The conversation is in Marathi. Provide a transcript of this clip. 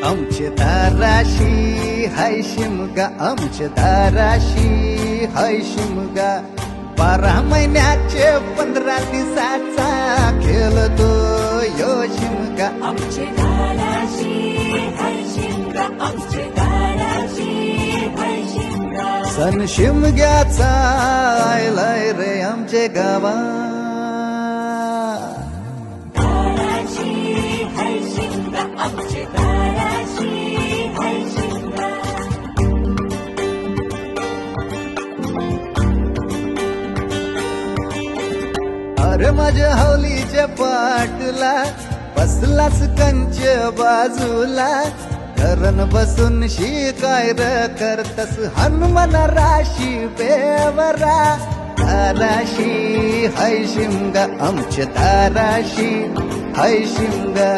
आमचे दाराशी हाय शिमगा, आमचे दाराशी हाय शिमगा. 12 महिन्याचे 15 दिवसाचा खेळतो यो शिमगा. आमचे दाराशी हाय शिमगा, आमचे दाराशी हाय शिमगा. सण शिमग्याचा आयलाय रे आमचे गावा. दाराशी हाय शिमगा, आमचे दाराशी हाय शिमगा. अरे माझ्या हौलीच्या पाटला बसलाच कंच बाजूला. धरण बसून शिकाय र करतस हनुमान राशी बेवरा. दाराशी हाय शिमगा, आमच्या दाराशी हाय शिमगा.